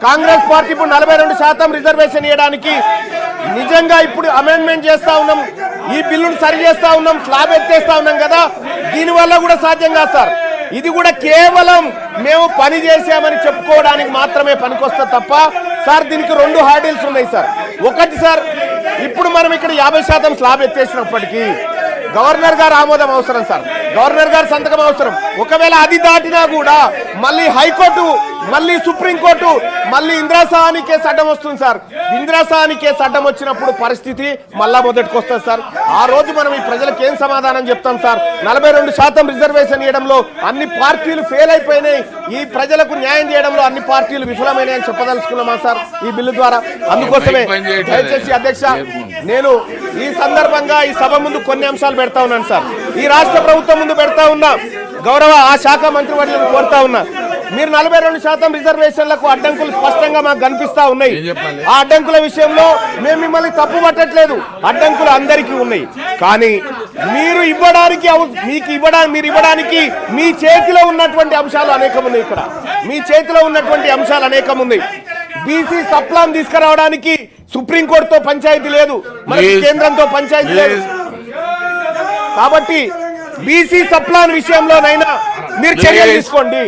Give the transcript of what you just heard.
Congress party ఇప్పుడు 42% reservation ఇవ్వడానికి నిజంగా ఇప్పుడు అమెండ్మెంట్ చేస్తా ఉన్నాం, ఈ బిల్లును సరి చేస్తా ఉన్నాం, స్లాబ్ ఎత్తేస్తా ఉన్నాం కదా, దీనివల్ల కూడా సాధ్యం కాదు సార్. ఇది కూడా కేవలం మేము పని చేసామని చెప్పుకోవడానికి మాత్రమే పనికొస్తా తప్ప సార్ దీనికి 2 హార్డిల్స్ ఉన్నాయి సార్. ఒకటి సార్, ఇప్పుడు మనం ఇక్కడ 50% స్లాబ్ ఎత్తేసినప్పటికీ గవర్నర్ గారు ఆమోదం అవసరం సార్, గవర్నర్ గారు సంతకం అవసరం. ఒకవేళ అది దాటినా కూడా మళ్ళీ హైకోర్టు, మళ్ళీ సుప్రీంకోర్టు, మళ్ళీ ఇందిరాసాని కేసు అడ్డం వస్తుంది సార్. ఇందిరాసాని కేసు అడ్డం వచ్చినప్పుడు పరిస్థితి మళ్ళా మొదటికి వస్తుంది సార్. ఆ రోజు మనం ఈ ప్రజలకు ఏం సమాధానం చెప్తాం సార్? 42% రిజర్వేషన్ ఇవ్వడంలో అన్ని పార్టీలు ఫెయిల్ అయిపోయినాయి, ఈ ప్రజలకు న్యాయం చేయడంలో అన్ని పార్టీలు విఫలమైనాయి అని చెప్పదలుచుకున్నామా సార్ ఈ బిల్లు ద్వారా? అందుకోసమే దయచేసి అధ్యక్ష, నేను ఈ సందర్భంగా ఈ సభ ముందు కొన్ని అంశాలు పెడతా ఉన్నాను సార్. ఈ రాష్ట్ర ప్రభుత్వం ముందు పెడతా ఉన్నా, గౌరవ ఆ శాఖ మంత్రివర్యులను కోరుతా ఉన్నా, మీరు 42% రిజర్వేషన్లకు అడ్డంకులు స్పష్టంగా మాకు కనిపిస్తా ఉన్నాయి. ఆ అడ్డంకుల విషయంలో మేము మిమ్మల్ని తప్పు పట్టట్లేదు, అడ్డంకులు అందరికీ ఉన్నాయి. కానీ మీరు ఇవ్వడానికి మీ చేతిలో ఉన్నటువంటి అంశాలు అనేకం ఉన్నాయి. ఇక్కడ మీ చేతిలో ఉన్నటువంటి అంశాలు అనేకం ఉన్నాయి. బీసీ సప్లాన్ తీసుకురావడానికి సుప్రీంకోర్టుతో పంచాయతీ లేదు, మనకి కేంద్రంతో పంచాయతీ లేదు. కాబట్టి బీసీ సప్లాన్ విషయంలోనైనా మీరు చర్యలు తీసుకోండి.